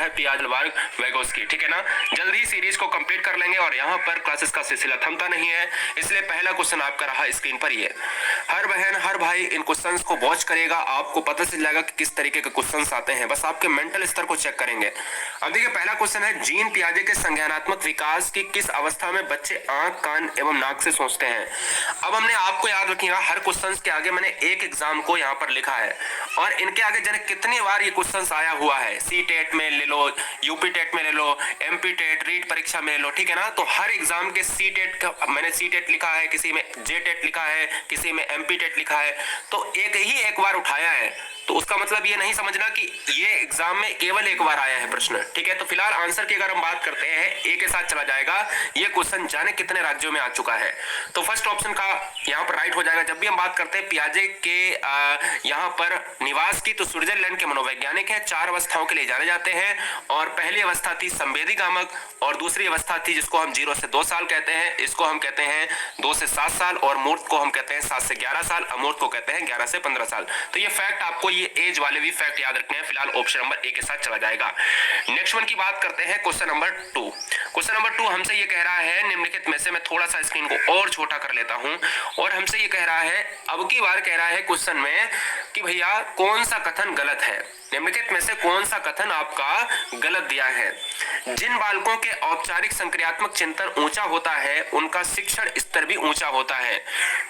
है पियाजे-वर्ग वैगोस्की, ठीक है ना। जल्दी सीरीज को कंप्लीट कर लेंगे और यहाँ पर क्लासेस का सिलसिला थमता नहीं है, इसलिए पहला क्वेश्चन आपका रहा स्क्रीन पर ये। हर बहन हर भाई इन क्वेश्चंस को वॉच करेगा, आपको पता चल जाएगा कि किस तरीके के क्वेश्चंस आते हैं, बस आपके मेंटल स्तर को चेक करेंगे। अब देखिए पहला क्वेश्चन है, जीन पियाजे के संज्ञानात्मक विकास की किस अवस्था में बच्चे आंख, कान एवं नाक से सोचते हैं। अब हमने आपको याद रखिएगा हर क्वेश्चन के आगे मैंने एक एग्जाम को यहाँ पर लिखा है और इनके आगे जाने कितनी बार ये क्वेश्चन आया हुआ है, सी टेट में ले लो, यूपी टेट में ले लो, एमपी टेट, रीट परीक्षा में ले लो, ठीक है ना। तो हर एग्जाम के सी टेट का मैंने सी टेट लिखा है, किसी में जे टेट लिखा है, किसी में एमपी टेट लिखा है, तो एक बार उठाया है, तो उसका मतलब ये नहीं समझना कि ये एग्जाम में केवल एक बार आया है प्रश्न, ठीक है। तो फिलहाल आंसर की अगर हम बात करते हैं, ए के साथ चला जाएगा, ये क्वेश्चन जाने कितने राज्यों में आ चुका है, तो फर्स्ट ऑप्शन का यहाँ पर राइट हो जाएगा। जब भी हम बात करते हैं पियाजे के यहाँ पर निवास की, तो स्विट्जरलैंड के मनोवैज्ञानिक हैं, 4 अवस्थाओं के लिए जाने जाते हैं और पहली अवस्था थी संवेदीगामक और दूसरी अवस्था थी जिसको हम 0 से 2 साल कहते हैं, इसको हम कहते हैं 2 से 7 साल और मूर्त को हम कहते हैं 7 से 11 साल, अमूर्त को कहते हैं 11 से 15 साल। तो ये फैक्ट आपको, ये एज वाले भी फैक्ट याद रखने हैं। फिलहाल ऑप्शन नंबर ए के साथ चला जाएगा। नेक्स्ट वन की बात करते हैं, क्वेश्चन नंबर 2। क्वेश्चन नंबर 2 हमसे ये कह रहा है, निम्नलिखित में से मैं थोड़ा सा स्क्रीन को और छोटा कर लेता हूं, और हमसे ये कह रहा है, अब की बार कह रहा है क्वेश्चन में कि भैया कौन सा कथन गलत है, निम्नलिखित में से कौन सा कथन आपका गलत दिया है। जिन बालकों के औपचारिक संक्रियात्मक चिंतन ऊंचा होता है उनका शिक्षण स्तर भी ऊंचा होता है।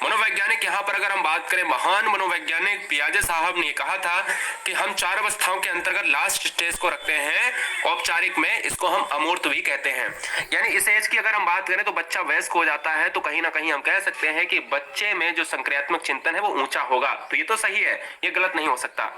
मनोवैज्ञानिक यहाँ पर अगर हम बात करें, महान मनोवैज्ञानिक पियाजे साहब ने कहा था कि हम 4 अवस्थाओं के अंतर्गत लास्ट स्टेज को रखते हैं औपचारिक में, इसको हम अमूर्त भी कहते हैं। यानी इस एज की अगर हम बात करें तो बच्चा वयस्क हो जाता है, तो कहीं ना कहीं हम कह सकते हैं कि बच्चे में जो संक्रियात्मक चिंतन है वो ऊंचा होगा। तो ये तो सही है, ये गलत नहीं हो सकता।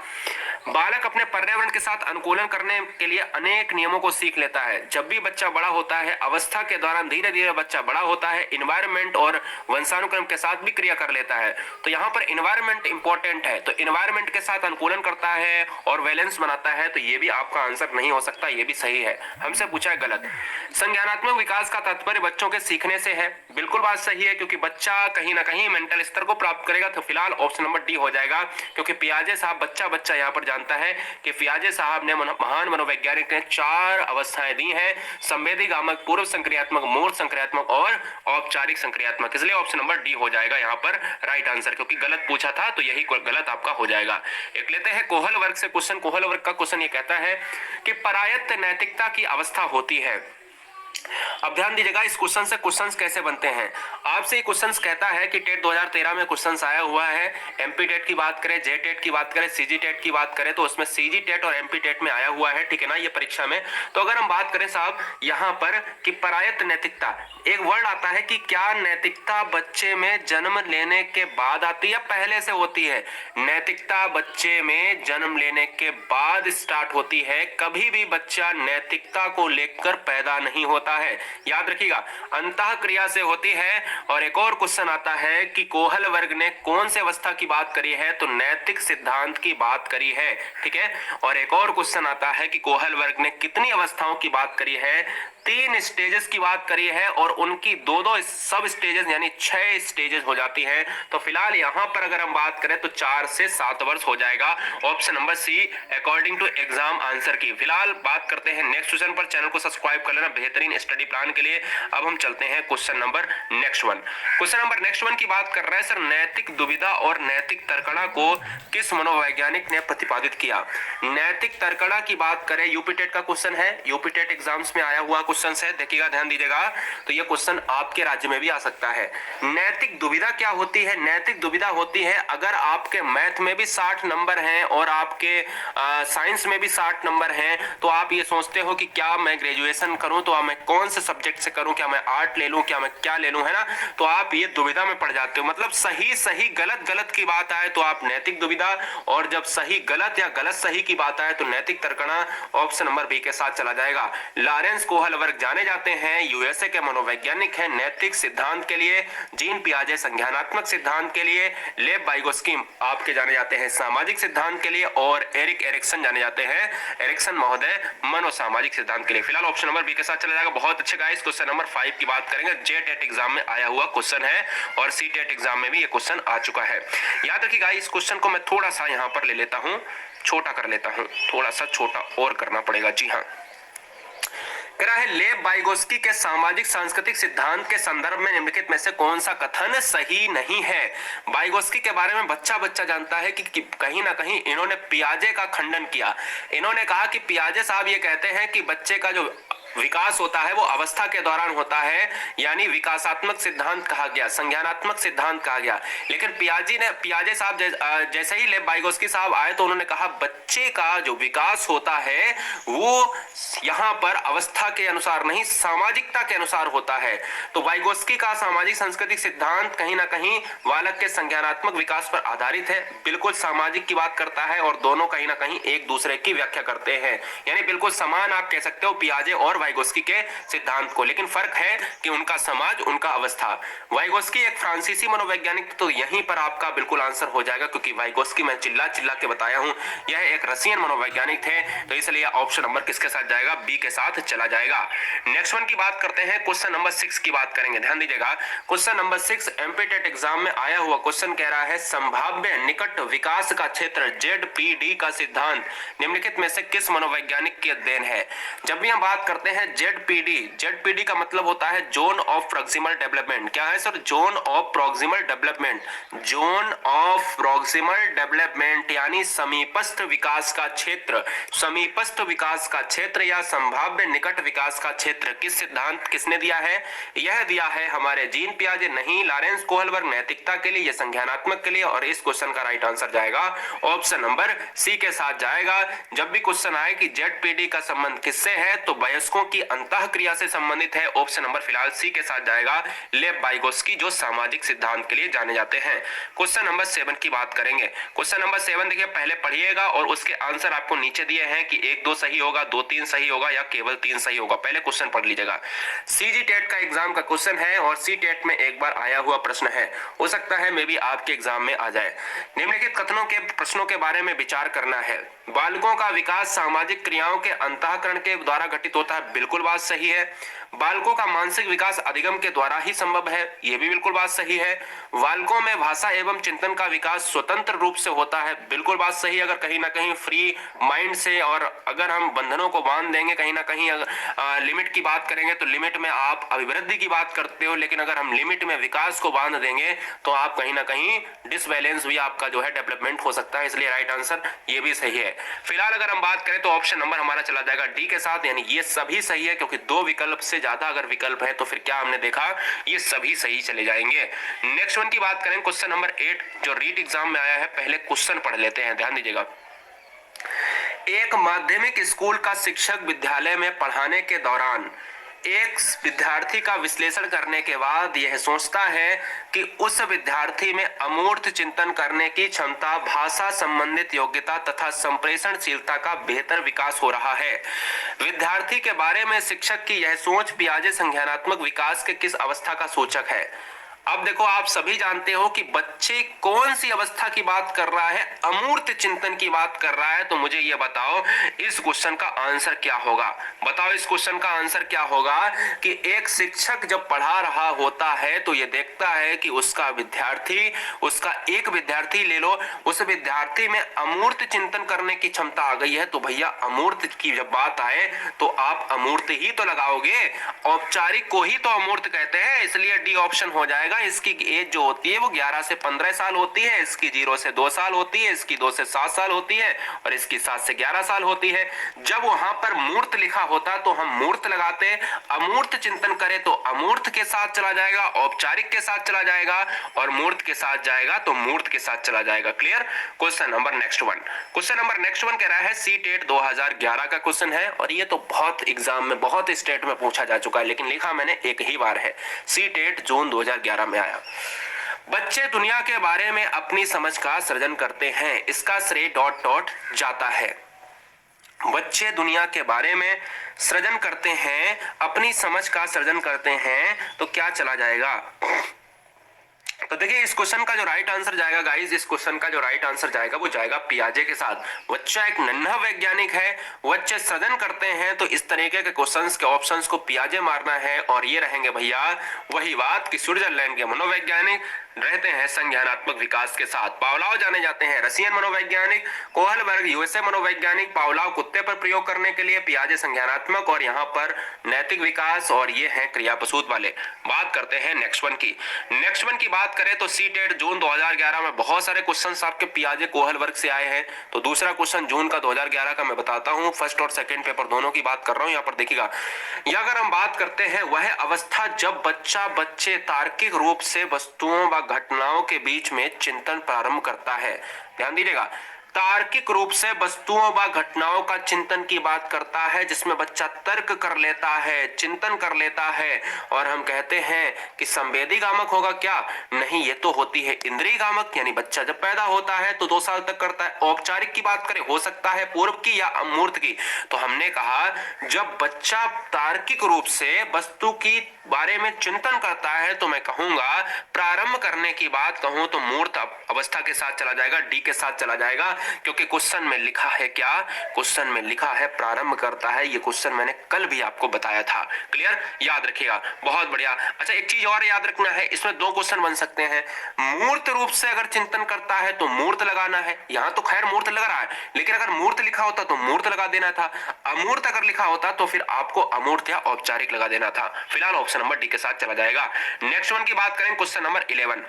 बालक अपने पर्यावरण के साथ अनुकूलन करने के लिए अनेक नियमों को सीख लेता है। जब भी बच्चा बड़ा होता है, अवस्था के दौरान धीरे धीरे बच्चा बड़ा होता है, इन्वायरमेंट और वंशानुक्रम के साथ भी क्रिया कर लेता है। तो यहाँ पर इन्वायरमेंट इंपॉर्टेंट है, तो इन्वायरमेंट के साथ अनुकूलन करता है और बैलेंस बनाता है, तो ये भी आपका आंसर नहीं हो सकता, ये भी सही है। हमसे पूछा है गलत। संज्ञानात्मक विकास का तात्पर्य बच्चों के सीखने से है, बिल्कुल बात सही है, क्योंकि बच्चा कहीं ना कहीं मेंटल स्तर को प्राप्त करेगा। तो फिलहाल ऑप्शन नंबर डी हो जाएगा, क्योंकि पियाजे साहब बच्चा यहाँ पर जानता है कि पियाजे साहब ने महान मनोवैज्ञानिक ने 4 अवस्थाएं दी हैं, संवेदीगामक, पूर्व संक्रियात्मक, मूर्त संक्रियात्मक और औपचारिक संक्रियात्मक, इसलिए ऑप्शन नंबर डी हो जाएगा यहाँ पर राइट आंसर, क्योंकि गलत पूछा था तो यही गलत आपका हो जाएगा। एक लेते हैं कोहल वर्ग से क्वेश्चन। कोहल वर्ग का क्वेश्चन ये कहता है कि परायत्त नैतिकता की अवस्था होती है। अब ध्यान दीजिएगा इस क्वेश्चन से क्वेश्चंस कैसे बनते हैं। आपसे ये क्वेश्चंस कहता है कि टेट 2013 में क्वेश्चंस आया हुआ है, एमपी टेट की बात करें, जे टेट की बात करें, सीजी टेट की बात करें, तो उसमें सीजी टेट और एमपी टेट में आया हुआ है, ठीक है ना, ये परीक्षा में। तो अगर हम बात करें साहब यहाँ पर कि परायत्त नैतिकता, एक वर्ड आता है कि क्या नैतिकता बच्चे में जन्म लेने के बाद आती है या पहले से होती है। नैतिकता बच्चे में जन्म लेने के बाद स्टार्ट होती है, कभी भी बच्चा नैतिकता को लेकर पैदा नहीं होता है, याद रखिएगा, अंतः क्रिया से होती है। और एक और क्वेश्चन आता है कि कोहल वर्ग ने कौन से अवस्था की बात करी है, तो नैतिक सिद्धांत की बात करी है, ठीक है। और एक और क्वेश्चन आता है कि कोहल वर्ग ने कितनी अवस्थाओं की बात करी है, 3 स्टेजेस की बात करी है और उनकी 2-2 सब स्टेजेस यानी 6 स्टेजेस हो जाती हैं। तो फिलहाल यहां पर अगर हम बात करें तो 4 से 7 वर्ष हो जाएगा, option number C according to exam answer key. फिलहाल बात करते हैं नेक्स्ट क्वेश्चन पर, चैनल को सब्सक्राइब कर लेना बेहतरीन स्टडी प्लान के लिए। अब हम चलते हैं क्वेश्चन नंबर नेक्स्ट वन की बात कर रहे हैं सर, नैतिक दुविधा और नैतिक तर्कणा को किस मनोवैज्ञानिक ने प्रतिपादित किया। नैतिक तर्कणा की बात करें, यूपी टेट का क्वेश्चन है, यूपी टेट एग्जाम्स में आया हुआ क्वेश्चन है, देखिएगा ध्यान दीजिएगा, तो ये क्वेश्चन आपके राज्य में भी आ सकता है। नैतिक दुविधा क्या होती है। नैतिक दुविधा होती है अगर आपके मैथ में भी 60 नंबर हैं और आपके साइंस में भी 60 नंबर हैं, तो आप ये सोचते हो कि क्या मैं ग्रेजुएशन करूं तो मैं कौन से सब्जेक्ट से करूं, क्या मैं आर्ट ले लूं, क्या मैं क्या ले लूं, है ना। तो आप ये दुविधा में पड़ जाते हो, मतलब सही सही गलत गलत की बात आए तो आप नैतिक दुविधा, और जब सही गलत या गलत सही की बात आए तो नैतिक तर्कणा, ऑप्शन नंबर बी के साथ चला जाएगा। लॉरेंस कोहल वर्ग जाने जाते हैं, यूएसए के मनोवैज्ञानिक हैं नैतिक सिद्धांत के लिए, जीन पियाजे संज्ञानात्मक सिद्धांत के लिए, लेव वाइगोस्की आपके जाने जाते हैं सामाजिक सिद्धांत के लिए, और एरिक एरिक्सन जाने जाते हैं, एरिक्सन महोदय मनोसामाजिक सिद्धांत के लिए। फिलहाल ऑप्शन नंबर बी के साथ चला जाएगा। बहुत अच्छे गाइस, क्वेश्चन नंबर 5 की बात करेंगे, जे टेट एग्जाम में आया हुआ क्वेश्चन है और सी टेट एग्जाम में भी ये क्वेश्चन आ चुका है। याद रखिएगा इस क्वेश्चन को मैं थोड़ा सा यहाँ पर ले लेता हूँ, छोटा कर लेता हूँ, थोड़ा सा छोटा और करना पड़ेगा, जी हाँ। कह रहा है लेव वाइगोस्की के सामाजिक सांस्कृतिक सिद्धांत के संदर्भ में निम्नलिखित में से कौन सा कथन सही नहीं है। वाइगोस्की के बारे में बच्चा बच्चा जानता है कि कहीं ना कहीं इन्होंने पियाजे का खंडन किया। इन्होंने कहा कि पियाजे साहब ये कहते हैं कि बच्चे का जो विकास होता है वो अवस्था के दौरान होता है, यानी विकासात्मक सिद्धांत कहा गया, संज्ञानात्मक सिद्धांत कहा गया। लेकिन पियाजे साहब जैसे ही लेव वाइगोस्की साहब आए तो उन्होंने कहा बच्चे का जो विकास होता है वो यहाँ पर अवस्था के अनुसार नहीं, सामाजिकता के अनुसार होता है। तो वाइगोस्की का सामाजिक सांस्कृतिक सिद्धांत कहीं ना कहीं बालक के संज्ञानात्मक विकास पर आधारित है, बिल्कुल सामाजिक की बात करता है और दोनों कहीं ना कहीं एक दूसरे की व्याख्या करते हैं, यानी बिल्कुल समान आप कह सकते हो पियाजे और वाइगोस्की के सिद्धांत को। लेकिन फर्क है कि उनका समाज, उनका अवस्था। वाइगोस्की एक फ्रांसीसी मनोवैज्ञानिक, तो यहीं पर आपका बिल्कुल आंसर हो जाएगा, क्योंकि वाइगोस्की मैं चिल्ला चिल्ला के बताया हूं यह एक रशियन मनोवैज्ञानिक थे, तो इसलिए ऑप्शन नंबर किसके साथ जाएगा, बी के साथ चला जाएगा। नेक्स्ट वन की बात करते हैं, क्वेश्चन नंबर 6 की बात करेंगे। ध्यान दीजिएगा, क्वेश्चन नंबर 6 एमपीटेट एग्जाम में आया हुआ क्वेश्चन कह रहा है संभाव्य निकट विकास का क्षेत्र जेडपीडी का सिद्धांत निम्नलिखित में से किस मनोवैज्ञानिक के अध्ययन है। जब भी हम बात करते हैं जेडपीडी का मतलब होता है जोन ऑफ प्रॉक्सिमल डेवलपमेंट। क्या है sir, zone of proximal development. Zone of proximal development यानी समीपस्थ विकास का क्षेत्र, समीपस्थ विकास का क्षेत्र या संभाव्य निकट विकास का क्षेत्र। किस सिद्धांत किसने दिया है, यह दिया है हमारे जीन पियाजे, नहीं लॉरेंस कोहलबर्ग नैतिकता के लिए, यह संज्ञानात्मक के लिए। और इस क्वेश्चन का राइट आंसर जाएगा ऑप्शन नंबर सी के साथ जाएगा। जब भी क्वेश्चन आए कि जेडपीडी का संबंध किससे है तो वयस्कों की अंतःक्रिया से संबंधित है, ऑप्शन नंबर फिलहाल सी के साथ जाएगा, लेव वाइगोस्की जो सामाजिक सिद्धांत के लिए जाने जाते हैं। क्वेश्चन नंबर 7 की बात करेंगे। क्वेश्चन नंबर 7 देखिए, पहले पढ़िएगा और उसके आंसर आपको नीचे दिए हैं कि 1 2 सही होगा, 2 3 सही होगा या केवल 3 सही होगा। पहले क्वेश्चन पढ़ लीजिएगा। सीजी टेट का एग्जाम का क्वेश्चन है और सी टेट में एक बार आया हुआ प्रश्न है, हो सकता है मे भी आपके एग्जाम में आ जाए। निम्नलिखित कथनों के प्रश्नों के बारे में विचार करना है। बालकों का विकास सामाजिक क्रियाओं के अंतःकरण के द्वारा घटित होता है, बिल्कुल बात सही है। बालकों का मानसिक विकास अधिगम के द्वारा ही संभव है, यह भी बिल्कुल बात सही है। बालकों में भाषा एवं चिंतन का विकास स्वतंत्र रूप से होता है, बिल्कुल बात सही है। अगर कहीं ना कहीं फ्री माइंड से और अगर हम बंधनों को बांध देंगे, कहीं ना कहीं लिमिट की बात करेंगे तो लिमिट में आप अभिवृद्धि की बात करते हो, लेकिन अगर हम लिमिट में विकास को बांध देंगे तो आप कहीं ना कहीं डिसबैलेंस भी आपका जो है डेवलपमेंट हो सकता है, इसलिए राइट आंसर ये भी सही है। फिलहाल अगर हम बात करें तो ऑप्शन नंबर हमारा चला जाएगा डी के साथ, यानी ये सभी सही है, क्योंकि 2 विकल्प से ज्यादा अगर विकल्प है तो फिर क्या हमने देखा, ये सभी सही चले जाएंगे। नेक्स्ट वन की बात करें, क्वेश्चन नंबर 8 जो रीट एग्जाम में आया है, पहले क्वेश्चन पढ़ लेते हैं, ध्यान दीजिएगा। एक माध्यमिक स्कूल का शिक्षक विद्यालय में पढ़ाने के दौरान एक विद्यार्थी का विश्लेषण करने के बाद यह सोचता है कि उस विद्यार्थी में अमूर्त चिंतन करने की क्षमता, भाषा संबंधित योग्यता तथा संप्रेषणशीलता का बेहतर विकास हो रहा है। विद्यार्थी के बारे में शिक्षक की यह सोच पियाजे संज्ञानात्मक विकास के किस अवस्था का सूचक है। अब देखो, आप सभी जानते हो कि बच्चे कौन सी अवस्था की बात कर रहा है, अमूर्त चिंतन की बात कर रहा है। तो मुझे ये बताओ इस क्वेश्चन का आंसर क्या होगा, बताओ इस क्वेश्चन का आंसर क्या होगा कि एक शिक्षक जब पढ़ा रहा होता है तो ये देखता है कि उसका विद्यार्थी, उसका एक विद्यार्थी ले लो, उस विद्यार्थी में अमूर्त चिंतन करने की क्षमता आ गई है। तो भैया अमूर्त की जब बात आए तो आप अमूर्त ही तो लगाओगे, औपचारिक को ही तो अमूर्त कहते हैं, इसलिए डी ऑप्शन हो जाएगा। इसकी एज जो होती है वो 11 से 15 साल होती है, इसकी 0 से 2 साल होती है, इसकी 2 से 7 साल होती है और इसकी 7 से 11 साल होती है। जब वहां पर मूर्त लिखा होता तो हम मूर्त लगाते, अमूर्त चिंतन करें तो अमूर्त के साथ चला जाएगा, औपचारिक के साथ चला जाएगा और मूर्त के साथ जाएगा तो मूर्त के साथ चला जाएगा। Clear. Question number next one कह रहा है सी टेट 2011 का क्वेश्चन है और ये तो बहुत एग्जाम में, बहुत स्टेट में पूछा जा चुका है, लेकिन लिखा मैंने एक ही बार है, सी टेट जून 2011 में आया। बच्चे दुनिया के बारे में अपनी समझ का सृजन करते हैं, इसका श्रेय डॉट डॉट जाता है। बच्चे दुनिया के बारे में सृजन करते हैं, अपनी समझ का सृजन करते हैं, तो क्या चला जाएगा। तो देखिए इस क्वेश्चन का जो राइट आंसर जाएगा गाइस, इस क्वेश्चन का जो राइट आंसर जाएगा वो जाएगा पियाजे के साथ। बच्चा एक नन्हा वैज्ञानिक है, बच्चे सृजन करते हैं, तो इस तरीके के क्वेश्चंस के ऑप्शंस को पियाजे मारना है और ये रहेंगे भैया वही बात कि स्विट्जरलैंड के मनोवैज्ञानिक रहते हैं संज्ञानात्मक विकास के साथ। पावलाव जाने जाते हैं रशियन मनोवैज्ञानिक, कोहलबर्ग यूएसए मनोवैज्ञानिक। पावलाव कुत्ते पर प्रयोग करने के लिए, पियाजे संज्ञानात्मक, और यहाँ पर नैतिक विकास, और ये हैं क्रियाप्रसूत वाले। बात करते हैं नेक्स्ट वन की। नेक्स्ट वन की बात करें तो सीटेट जून 2011 में बहुत सारे क्वेश्चन आपके पियाजे कोहलबर्ग से आए हैं। तो दूसरा क्वेश्चन जून का 2011 का मैं बताता हूँ, फर्स्ट और सेकंड पेपर दोनों की बात कर रहा हूँ। यहाँ पर देखिएगा, या अगर हम बात करते हैं वह अवस्था जब बच्चे तार्किक रूप से वस्तुओं व घटनाओं के बीच में चिंतन प्रारंभ करता है। ध्यान दीजिएगा, तार्किक रूप से वस्तुओं व घटनाओं का चिंतन की बात करता है, जिसमें बच्चा तर्क कर लेता है, चिंतन कर लेता है। और हम कहते हैं कि संवेदी गामक होगा क्या? नहीं, ये तो होती है इंद्रिय गामक। यानी बच्चा जब पैदा होता है तो 2 साल तक करता है। औपचारिक की बात करें, हो सकता है पूर्व की या अमूर्त की। तो हमने कहा जब बच्चा तार्किक रूप से वस्तु की बारे में चिंतन करता है, तो मैं कहूंगा प्रारंभ करने की बात कहूं तो मूर्त अवस्था के साथ चला जाएगा, डी के साथ चला जाएगा। क्योंकि क्वेश्चन में लिखा है क्या? क्वेश्चन में लिखा है प्रारंभ करता है। ये क्वेश्चन मैंने कल भी आपको बताया था। क्लियर? याद रखिएगा, बहुत बढ़िया। अच्छा, एक चीज और याद रखना है, इसमें 2 क्वेश्चन बन सकते हैं। मूर्त रूप से अगर चिंतन करता है तो मूर्त लगाना है। यहां तो खैर मूर्त लग रहा है, लेकिन अगर मूर्त लिखा होता तो मूर्त लगा देना था। अमूर्त अगर लिखा होता तो फिर आपको अमूर्त या औपचारिक लगा देना था। फिलहाल ऑप्शन नंबर डी के साथ चला जाएगा। नेक्स्ट वन की बात करें, क्वेश्चन नंबर 11।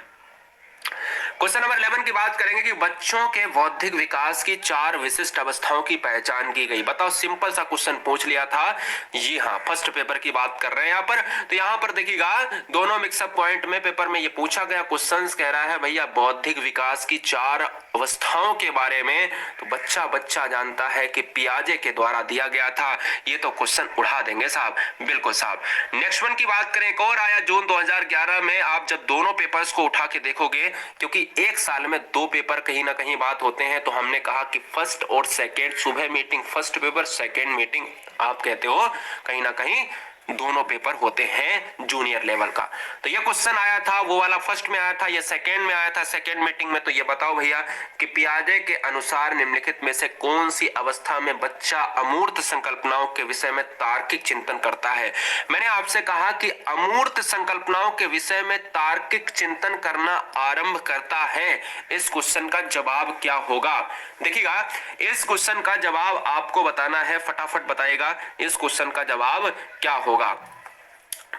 क्वेश्चन नंबर 11 की बात करेंगे कि बच्चों के बौद्धिक विकास की 4 विशिष्ट अवस्थाओं की पहचान की गई। बताओ, सिंपल सा क्वेश्चन पूछ लिया था। जी हाँ, फर्स्ट पेपर की बात कर रहे हैं यहाँ पर। तो यहाँ पर देखिएगा, दोनों मिक्सअप पॉइंट में पेपर में ये पूछा गया क्वेश्चन कह रहा है भैया बौद्धिक विकास की 4 अवस्थाओं के बारे में। तो बच्चा जानता है कि पियाजे के द्वारा दिया गया था। ये तो क्वेश्चन उड़ा देंगे साहब, बिल्कुल साहब। नेक्स्ट वन की बात करें, एक और आया जून 2011 में। आप जब दोनों पेपर्स को उठा के देखोगे, क्योंकि एक साल में 2 पेपर कहीं ना कहीं बात होते हैं, तो हमने कहा कि फर्स्ट और सेकंड, सुबह meeting first paper, second meeting आप कहते हो कहीं ना कहीं दोनों पेपर होते हैं जूनियर लेवल का। तो ये क्वेश्चन आया था, वो वाला फर्स्ट में आया था, ये सेकंड में आया था, सेकंड मीटिंग में। तो ये बताओ भैया कि पियाजे के अनुसार निम्नलिखित में से कौन सी अवस्था में बच्चा अमूर्त संकल्पनाओं के विषय में तार्किक चिंतन करता है? मैंने आपसे कहा कि अमूर्त संकल्पनाओं के विषय में तार्किक चिंतन करना आरंभ करता है। इस क्वेश्चन का जवाब क्या होगा? देखिएगा, इस क्वेश्चन का जवाब आपको बताना है, फटाफट बताइएगा इस क्वेश्चन का जवाब क्या होगा।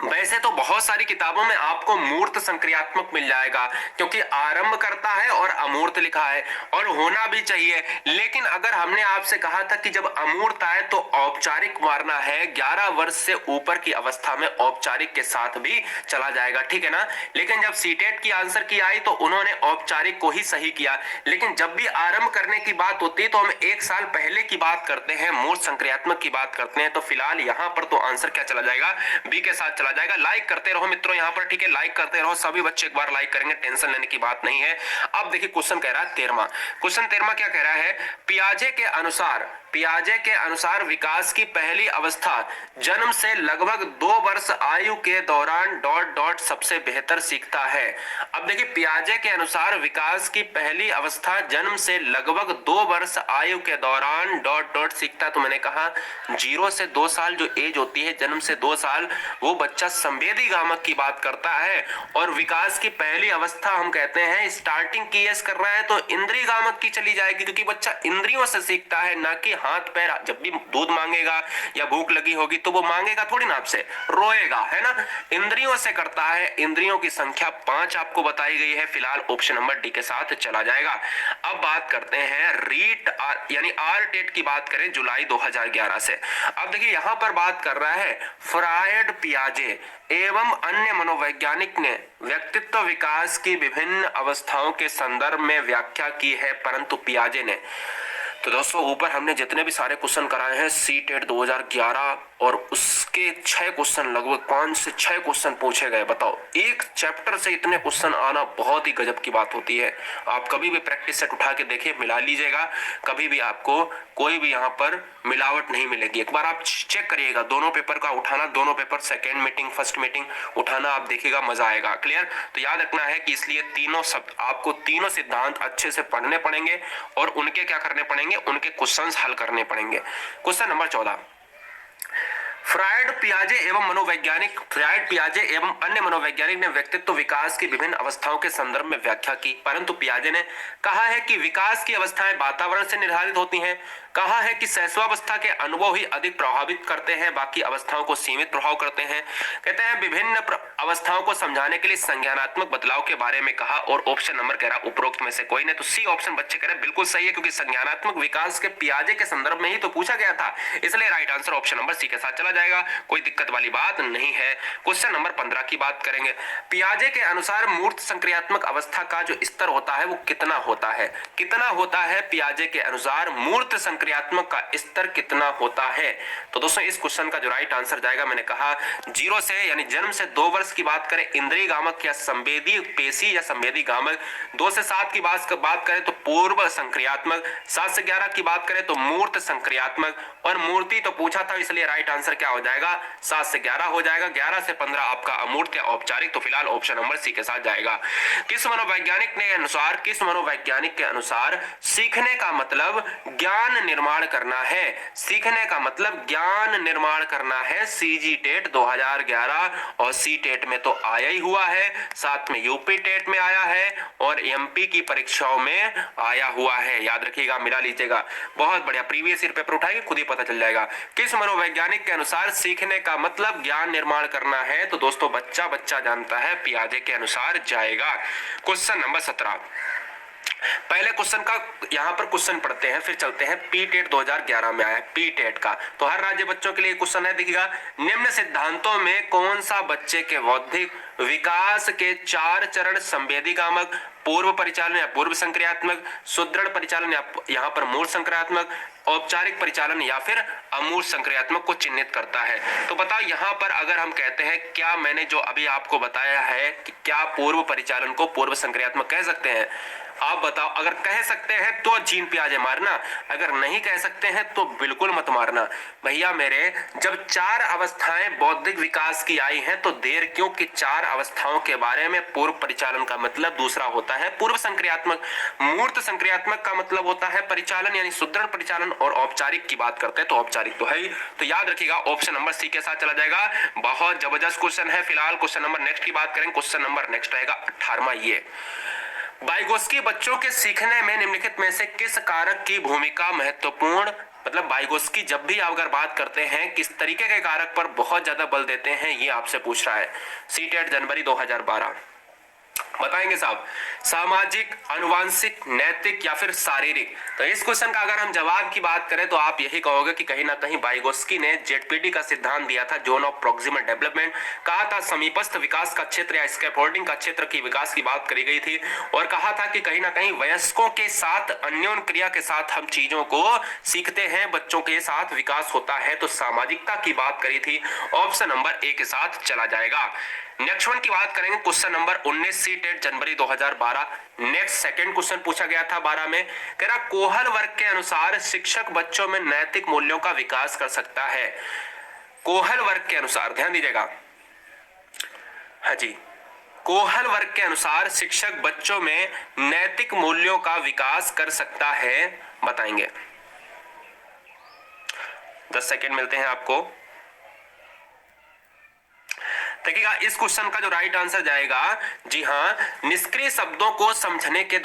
वैसे तो बहुत सारी किताबों में आपको मूर्त संक्रियात्मक मिल जाएगा, क्योंकि आरंभ करता है और अमूर्त लिखा है, और होना भी चाहिए। लेकिन अगर हमने आपसे कहा था कि जब अमूर्त आए तो औपचारिक मारना है, 11 वर्ष से ऊपर की अवस्था में औपचारिक के साथ भी चला जाएगा, ठीक है ना। लेकिन जब सीटेट की आंसर की आई तो उन्होंने औपचारिक को ही सही किया। लेकिन जब भी आरंभ करने की बात होती है तो हम 1 साल पहले की बात करते हैं, मूर्त संक्रियात्मक की बात करते हैं। तो फिलहाल यहां पर तो आंसर क्या चला जाएगा? बी के साथ चला जाएगा। लाइक करते रहो मित्रों यहाँ पर, ठीक है, लाइक करते रहो। सभी बच्चे एक बार लाइक करेंगे, टेंशन लेने की बात नहीं है। अब देखिए क्वेश्चन कह रहा है 13वां। क्वेश्चन 13वां क्या कह रहा है? पियाजे के अनुसार विकास की पहली अवस्था जन्म से लगभग 2 वर्ष आयु के दौरान डॉट डॉट सबसे बेहतर सीखता है। अब देखिए, पियाजे के अनुसार विकास की पहली अवस्था जन्म से लगभग 2 वर्ष आयु के दौरान डॉट डॉट सीखता। तो मैंने कहा 0 से 2 साल जो एज होती है, जन्म से 2 साल, वो बच्चा संवेदी गामक की बात करता है। और विकास की पहली अवस्था हम कहते हैं स्टार्टिंग की एज कर रहा है तो इंद्रिय गामक की चली जाएगी, क्योंकि बच्चा इंद्रियों से सीखता है, ना कि हाथ पैर। जब भी दूध मांगेगा या भूख लगी होगी तो वो मांगेगा थोड़ी ना आपसे, रोएगा, है ना। इंद्रियों से करता है। इंद्रियों की संख्या 5 आपको बताई गई है। फिलहाल ऑप्शन नंबर डी के साथ चला जाएगा। अब बात करते हैं रीट यानी आर टेट की बात करें जुलाई 2011 से। अब देखिए यहां पर बात कर रहा है फ्रायड, पियाजे एवं अन्य मनोवैज्ञानिक ने व्यक्तित्व विकास की विभिन्न अवस्थाओं के संदर्भ में व्याख्या की है, परंतु पियाजे ने। तो दोस्तों, ऊपर हमने जितने भी सारे क्वेश्चन कराए हैं सीटेट 2011 और उसके 6 क्वेश्चन, लगभग 5 से 6 क्वेश्चन पूछे गए। बताओ, एक चैप्टर से इतने क्वेश्चन आना बहुत ही गजब की बात होती है। आप कभी भी प्रैक्टिस सेट उठा के देखिए, मिला लीजिएगा, कभी भी आपको कोई भी यहाँ पर मिलावट नहीं मिलेगी। एक बार आप चेक करिएगा, दोनों पेपर का उठाना, दोनों paper second meeting first meeting उठाना, आप देखिएगा, मजा आएगा। क्लियर? तो याद रखना है कि इसलिए आपको तीनों सिद्धांत अच्छे से पढ़ने पड़ेंगे और उनके क्या करने पड़ेंगे, उनके क्वेश्चंस हल करने पड़ेंगे। क्वेश्चन नंबर 14, फ्रायड, पियाजे एवं अन्य मनोवैज्ञानिक ने व्यक्तित्व विकास की विभिन्न अवस्थाओं के संदर्भ में व्याख्या की, परंतु पियाजे ने कहा है कि विकास की अवस्थाएं वातावरण से निर्धारित होती हैं। कहा है कि शैशवावस्था के अनुभव ही अधिक प्रभावित करते हैं, बाकी अवस्थाओं को सीमित प्रभाव करते हैं। कहते हैं विभिन्न अवस्थाओं को समझाने के लिए संज्ञानात्मक बदलाव के बारे में कहा, और ऑप्शन नंबर कह रहा उपरोक्त में से कोई नहीं, तो सी ऑप्शन बच्चे कह रहे बिल्कुल सही है, क्योंकि संज्ञानात्मक विकास के पियाजे के संदर्भ में ही तो पूछा गया था, इसलिए right answer option number C के साथ चला जाएगा, कोई दिक्कत वाली बात नहीं है। क्वेश्चन नंबर 15 की बात करेंगे। पियाजे के अनुसार मूर्त संक्रियात्मक अवस्था का जो स्तर होता है वो कितना होता है? कितना होता है पियाजे के अनुसार मूर्त संक्रियात्मक का स्तर कितना होता है? तो दोस्तों इस क्वेश्चन का जो राइट आंसर जाएगा, मैंने कहा 0 से यानी जन्म से 2 वर्ष की बात करें इंद्रिय गामक या संवेदी पेशी या संवेदी गामक, 2 से 7 की बात करें तो पूर्व संक्रियात्मक, 7 से 11 की बात करें तो मूर्त संक्रियात्मक, और मूर्ति तो पूछा था इसलिए राइट आंसर क्या हो जाएगा? 7 से 11 हो जाएगा। 11 से 15 आपका अमूर्त या औपचारिक, तो फिलहाल ऑप्शन नंबर सी के साथ जाएगा। किस मनोवैज्ञानिक के अनुसार सीखने का मतलब ज्ञान निर्माण करना है? सीखने का मतलब ज्ञान निर्माण करना है। सीजी टेट 2011 और सी टेट में तो आया ही हुआ है, साथ में यूपी टेट में आया है और एमपी की परीक्षाओं में आया हुआ है, याद रखिएगा, मिला लीजिएगा। बहुत बढ़िया, प्रीवियस ईयर पेपर उठाएंगे खुद ही पता चल जाएगा। किस मनोवैज्ञानिक के अनुसार सीखने का मतलब ज्ञान निर्माण करना है? तो दोस्तों बच्चा जानता है, पियाजे के अनुसार जाएगा। क्वेश्चन नंबर 17, पहले क्वेश्चन का यहां पर क्वेश्चन पढ़ते हैं, फिर चलते हैं पी टेट 2011 में आया है पी टेट का, तो हर राज्य बच्चों के लिए क्वेश्चन है, देखिएगा। निम्न सिद्धांतों में कौन सा बच्चे के बौद्धिक विकास के 4 चरण संवेदी गामक, पूर्व परिचालन या पूर्व संक्रियात्मक, सुदृढ़ परिचालन या यहाँ पर मूल संक्रियात्मक, औपचारिक परिचालन या फिर अमूर्त संक्रियात्मक को चिन्हित करता है? तो बताओ यहाँ पर अगर हम कहते हैं, क्या मैंने जो अभी आपको बताया है कि क्या पूर्व परिचालन को पूर्व संक्रियात्मक कह सकते हैं? आप बताओ, अगर कह सकते हैं तो जीन पियाजे मारना, अगर नहीं कह सकते हैं तो बिल्कुल मत मारना। भैया मेरे, जब 4 अवस्थाएं बौद्धिक विकास की आई हैं तो देर क्यों कि 4 अवस्थाओं के बारे में पूर्व परिचालन का मतलब दूसरा होता है पूर्व संक्रियात्मक, मूर्त संक्रियात्मक का मतलब होता है परिचालन यानी सुदृढ़ परिचालन, और औपचारिक की बात करते हैं तो औपचारिक तो है ही। तो याद रखिएगा ऑप्शन नंबर सी के साथ चला जाएगा। बहुत जबरदस्त क्वेश्चन है। फिलहाल क्वेश्चन नंबर नेक्स्ट की बात करें, क्वेश्चन नंबर नेक्स्ट रहेगा 18वां ये, वाइगोत्स्की बच्चों के सीखने में निम्नलिखित में से किस कारक की भूमिका महत्वपूर्ण? मतलब वाइगोत्स्की जब भी आप अगर बात करते हैं किस तरीके के कारक पर बहुत ज्यादा बल देते हैं, ये आपसे पूछ रहा है। सीटेट जनवरी 2012 बताएंगे साहब, सामाजिक, आनुवांशिक, नैतिक या फिर शारीरिक? तो इस क्वेश्चन का अगर हम जवाब की बात करें तो आप यही कहोगे कि कहीं ना कहीं वाइगोत्स्की ने जेडपीटी का सिद्धांत दिया था, जोन ऑफ प्रॉक्सिमल डेवलपमेंट, कहा था समीपस्थ विकास का क्षेत्र या स्कैफोल्डिंग का क्षेत्र की विकास की बात करी गई थी, और कहा था कि कहीं ना कहीं वयस्कों के साथ अन्योन क्रिया के साथ हम चीजों को सीखते हैं, बच्चों के साथ विकास होता है, तो सामाजिकता की बात करी थी। ऑप्शन नंबर ए के साथ चला जाएगा। नेक्स्ट वन की बात करेंगे, क्वेश्चन नंबर 19 सी टेट जनवरी 2012। नेक्स्ट सेकंड क्वेश्चन पूछा गया था 12 में, कह रहा कोहल वर्ग के अनुसार शिक्षक बच्चों में नैतिक मूल्यों का विकास कर सकता है। कोहल वर्ग के अनुसार ध्यान दीजिएगा, हाँ जी, कोहल वर्ग के अनुसार शिक्षक बच्चों में नैतिक मूल्यों का विकास कर सकता है, बताएंगे। 10 सेकंड मिलते हैं आपको। देखिएगा इस क्वेश्चन का जो राइट आंसर जाएगा, जी हाँ, निष्क्रिय शब्दों को समझने के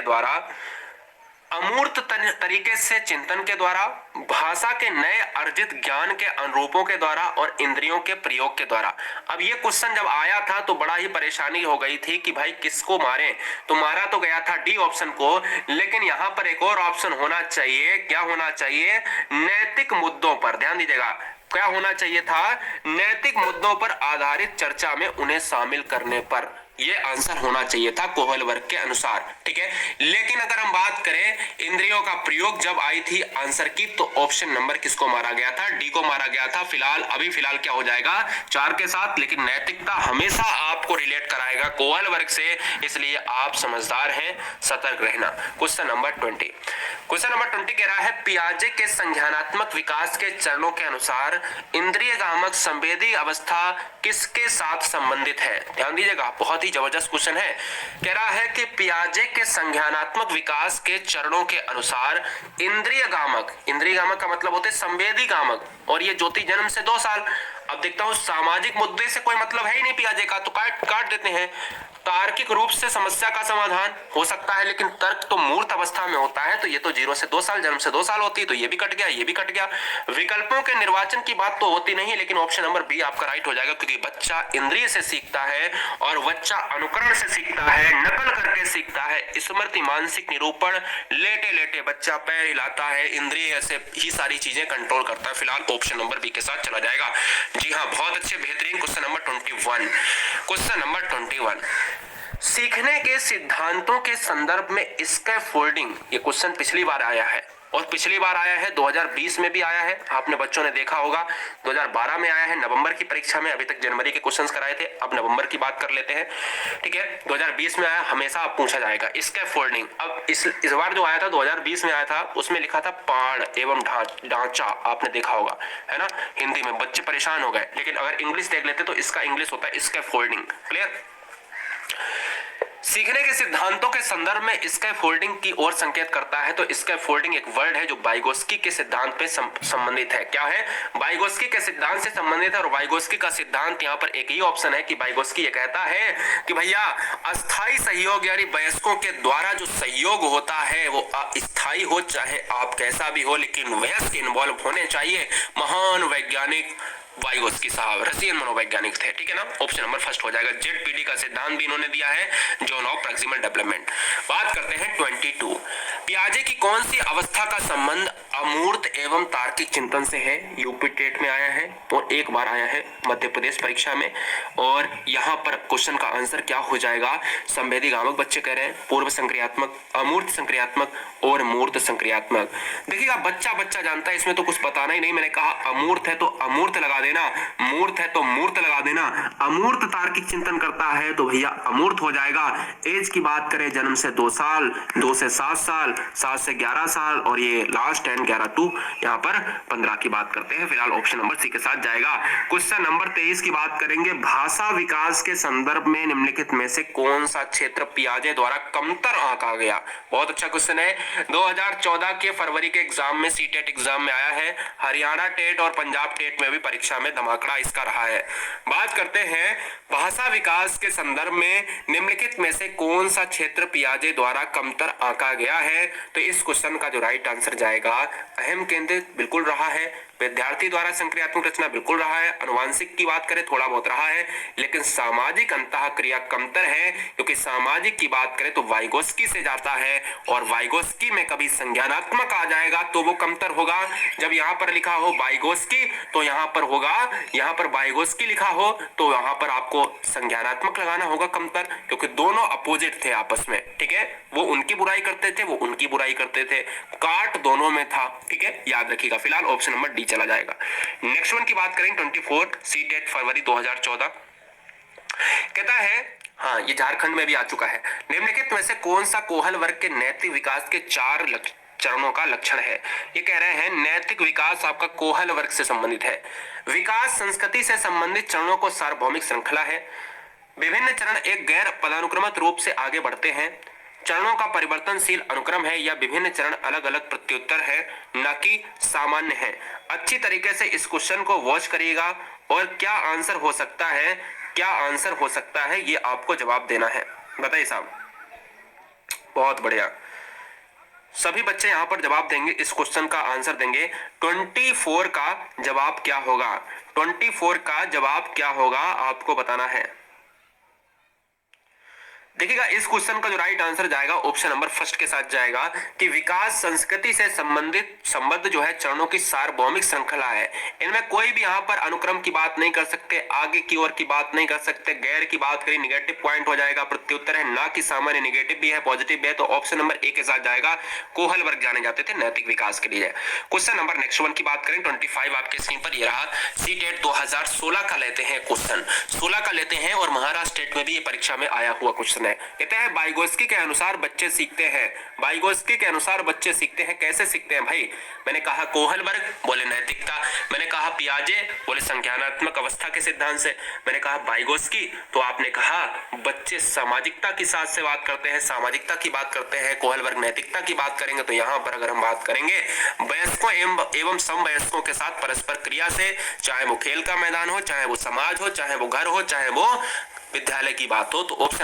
द्वारा, अमूर्त तरीके से चिंतन के द्वारा, भाषा के नए अर्जित ज्ञान के अनुरूपों के द्वारा और इंद्रियों के प्रयोग के द्वारा। अब ये क्वेश्चन जब आया था तो बड़ा ही परेशानी हो गई थी कि भाई किसको मारें, तो मारा तो गया था डी ऑप्शन को, लेकिन यहां पर एक और ऑप्शन होना चाहिए। क्या होना चाहिए? नैतिक मुद्दों पर, ध्यान दीजिएगा, क्या होना चाहिए था? नैतिक मुद्दों पर आधारित चर्चा में उन्हें शामिल करने पर, ये आंसर होना चाहिए था कोहल वर्ग के अनुसार, ठीक है। लेकिन अगर हम बात करें इंद्रियों का प्रयोग जब आई थी आंसर की, तो ऑप्शन नंबर किसको मारा गया था? डी को मारा गया था। फिलहाल क्या हो जाएगा? 4 के साथ, लेकिन नैतिकता हमेशा आपको रिलेट कराएगा कोहल वर्ग से, इसलिए आप समझदार हैं, सतर्क रहना। क्वेश्चन नंबर 20 कह रहा है पियाजे के संज्ञानात्मक विकास के चरणों के अनुसार इंद्रिय गामक संवेदी अवस्था किसके साथ संबंधित है? ध्यान दीजिएगा, बहुत ही जबरदस्त क्वेश्चन है। कह रहा है कि पियाजे के संज्ञानात्मक विकास के चरणों के अनुसार इंद्रिय गामक का मतलब होते संवेदी गामक, और ये ज्योति जन्म से 2 साल। अब देखता हूं सामाजिक मुद्दे से कोई मतलब है ही नहीं पियाजे का, तो काट देते हैं। तार्किक रूप से समस्या का समाधान हो सकता है, लेकिन तर्क तो मूर्त अवस्था में होता है, तो ये तो 0 से 2 साल, जन्म से 2 साल होती है, तो ये भी कट गया, ये भी कट गया। विकल्पों के निर्वाचन की बात तो होती नहीं, लेकिन ऑप्शन नंबर बी आपका राइट हो जाएगा, क्योंकि बच्चा इंद्रिय से सीखता है और बच्चा अनुकरण से सीखता है, नकल करके सीखता है। स्मृति, मानसिक निरूपण, लेटे लेटे बच्चा पैर हिलाता है, इंद्रिय से ही सारी चीजें कंट्रोल करता है। फिलहाल ऑप्शन नंबर बी के साथ चला जाएगा। जी हाँ, बहुत अच्छे, बेहतरीन। Question number 21। क्वेश्चन नंबर 21, सीखने के सिद्धांतों के संदर्भ में स्कैफोल्डिंग, ये क्वेश्चन पिछली बार आया है, और पिछली बार आया है 2020 में भी आया है, आपने बच्चों ने देखा होगा। 2012 में आया है नवंबर की परीक्षा में, अभी तक जनवरी के क्वेश्चंस कराए थे, अब नवंबर की बात कर लेते हैं, ठीक है। 2020 में आया, हमेशा पूछा जाएगा स्कैफोल्डिंग। अब इस बार जो आया था 2020 में आया था, उसमें लिखा था पाड़ एवं ढांचा, आपने देखा होगा, है ना। हिंदी में बच्चे परेशान हो गए, लेकिन अगर इंग्लिश देख लेते तो इसका इंग्लिश होता है स्कैफोल्डिंग। क्लियर। सीखने के सिद्धांतों के संदर्भ में स्कैफोल्डिंग की ओर संकेत करता है, तो स्कैफोल्डिंग एक वर्ड है जो वाइगोत्स्की के सिद्धांत पे संबंधित है। क्या है? वाइगोत्स्की के सिद्धांत से संबंधित है, और वाइगोत्स्की का सिद्धांत यहाँ पर एक ही ऑप्शन है कि वाइगोत्स्की ये कहता है कि भैया अस्थाई सहयोग यानी वयस्कों के द्वारा जो सहयोग होता है वो अस्थाई हो, चाहे आप कैसा भी हो, लेकिन वयस्क इन्वॉल्व होने चाहिए। महान वैज्ञानिक वाइगोत्स्की साहब रशियन मनोवैज्ञानिक थे, ठीक है ना। ऑप्शन नंबर फर्स्ट हो जाएगा। जेडपीडी का सिद्धांत भी इन्होंने दिया है, जोन ऑफ प्रॉक्सिमल डेवलपमेंट। बात करते हैं 22। पियाजे की कौन सी अवस्था का संबंध अमूर्त एवं तार्किक चिंतन से है? यूपी टेट में आया है और एक बार आया है मध्य प्रदेश परीक्षा में, और यहाँ पर क्वेश्चन का आंसर क्या हो जाएगा? संवेदी गामक बच्चे कह रहे हैं, पूर्व संक्रियात्मक, अमूर्त संक्रियात्मक और मूर्त संक्रियात्मक। देखिएगा बच्चा जानता है, इसमें तो कुछ बताना ही नहीं। मैंने कहा अमूर्त है तो अमूर्त लगा देना, मूर्त है तो मूर्त लगा देना। अमूर्त तार्किक चिंतन करता है तो भैया अमूर्त हो जाएगा। एज की बात करें, जन्म से 2 साल, 2 से 7 साल, 7 से 11 साल, और ये लास्ट 10 11 2 यहाँ पर 15 की बात करते हैं। फिलहाल ऑप्शन नंबर सी के साथ जाएगा। क्वेश्चन नंबर 23 की बात करेंगे। भाषा विकास के संदर्भ में निम्नलिखित में से कौन सा क्षेत्र पियाजे द्वारा कमतर आंका गया? बहुत अच्छा क्वेश्चन है। 2014 के फरवरी के एग्जाम में, सीटेट एग्जाम में आया है, हरियाणा टेट और पंजाब टेट में भी परीक्षा में धमाकड़ा इसका रहा है। बात करते हैं भाषा विकास के संदर्भ में निम्नलिखित में से कौन सा क्षेत्र पियाजे द्वारा कमतर आंका गया है? तो इस क्वेश्चन का जो राइट आंसर जाएगा, अहम केंद्रित बिल्कुल रहा है, विद्यार्थी द्वारा संक्रियात्मक रचना बिल्कुल रहा है, अनुवांशिक की बात करें थोड़ा बहुत रहा है, लेकिन सामाजिक अंतःक्रिया कमतर है, क्योंकि सामाजिक की बात करें तो वाइगोत्स्की से जाता है, और वाइगोत्स्की में कभी संज्ञानात्मक आ जाएगा तो वो कमतर होगा। जब यहाँ पर लिखा हो वाइगोत्स्की तो यहाँ पर होगा, यहाँ पर वाइगोत्स्की लिखा हो तो यहाँ पर आपको संज्ञानात्मक लगाना होगा कमतर, क्योंकि दोनों अपोजिट थे आपस में, ठीक है। वो उनकी बुराई करते थे, वो उनकी बुराई करते थे, काट दोनों में था, ठीक है, याद रखिएगा। फिलहाल ऑप्शन नंबर डी चला जाएगा। नेक्स्ट वन की बात करें 24 सीटेट फरवरी 2014 कहता है, हाँ ये झारखंड में भी आ चुका है। निम्नलिखित में से कौन सा कोहल वर्ग के नैतिक विकास के 4 चरणों का लक्षण है? ये कह रहे हैं नैतिक विकास आपका कोहल वर्ग से संबंधित है। विकास संस्कृति से संबंधित चरणों को सार्वभौमिक श्रृंखला है। विभिन्न चरण एक गैर पदानुक्रमित रूप से आगे बढ़ते हैं। चरणों का परिवर्तनशील अनुक्रम है, या विभिन्न चरण अलग अलग प्रत्युत्तर है, न कि सामान्य है। अच्छी तरीके से इस क्वेश्चन को वॉच करिएगा, और क्या आंसर हो सकता है, क्या आंसर हो सकता है, ये आपको जवाब देना है। बताइए साहब। बहुत बढ़िया, सभी बच्चे यहां पर जवाब देंगे, इस क्वेश्चन का आंसर देंगे। 24 का जवाब क्या होगा? 24 का जवाब क्या होगा आपको बताना है। देखिएगा इस क्वेश्चन का जो राइट आंसर जाएगा ऑप्शन नंबर फर्स्ट के साथ जाएगा, कि विकास संस्कृति से संबद्ध जो है चरणों की सार्वभौमिक श्रृंखला है। इनमें कोई भी यहाँ पर अनुक्रम की बात नहीं कर सकते, आगे की ओर की बात नहीं कर सकते, गैर की बात करी निगेटिव पॉइंट हो जाएगा, प्रत्युत्तर है, ना कि सामान्य निगेटिव भी है, पॉजिटिव भी है, तो ऑप्शन नंबर ए के साथ जाएगा। कोहल वर्ग जाने जाते थे नैतिक विकास के लिए। क्वेश्चन नंबर नेक्स्ट वन की बात करें 25 आपके स्क्रीन पर ये रहा। सीटेट 2016 का लेते हैं क्वेश्चन, 16 का लेते हैं, और महाराष्ट्र स्टेट में भी ये परीक्षा में आया हुआ क्वेश्चन है। हैं। कहते हैं वाइगोत्स्की के अनुसार बच्चे सीखते हैं। वाइगोत्स्की के अनुसार बच्चे सीखते हैं, कैसे सीखते हैं भाई? मैंने कहा कोहलबर्ग, बोले नैतिकता। मैंने कहा पियाजे, बोले संज्ञानात्मक अवस्था के सिद्धांत से। मैंने कहा वाइगोत्स्की, तो आपने कहा बच्चे सामाजिकता की साथ से बात करते हैं, सामाजिकता की बात करते हैं। कोहलबर्ग नैतिकता की बात करेंगे। तो यहाँ पर अगर हम बात करेंगे वयस्कों एवं समवयस्कों के साथ परस्पर क्रिया से, चाहे वो खेल का मैदान हो, चाहे वो समाज हो, चाहे वो घर हो, चाहे वो विद्यालय की बात हो, तो ऑप्शन